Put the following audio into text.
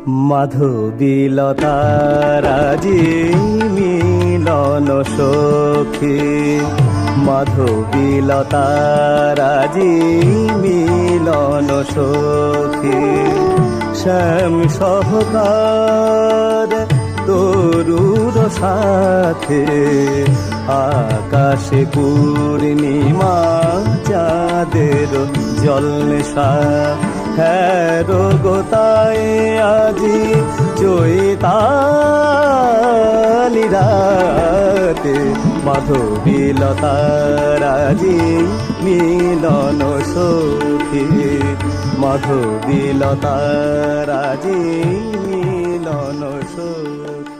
মাধবীলতারাজি মিলন সখী, মাধবীলতারাজি মিলন সখী। শ্যাম সহকার তরুর সাথে, আকাশে পূর্ণিমা চাঁদের জল নেশা। হ্যারো গোতায় আজি চৈতালি রাতে, মাধবীলতারাজি মিলন সখী, মাধবীলতারাজি মিলন সখী।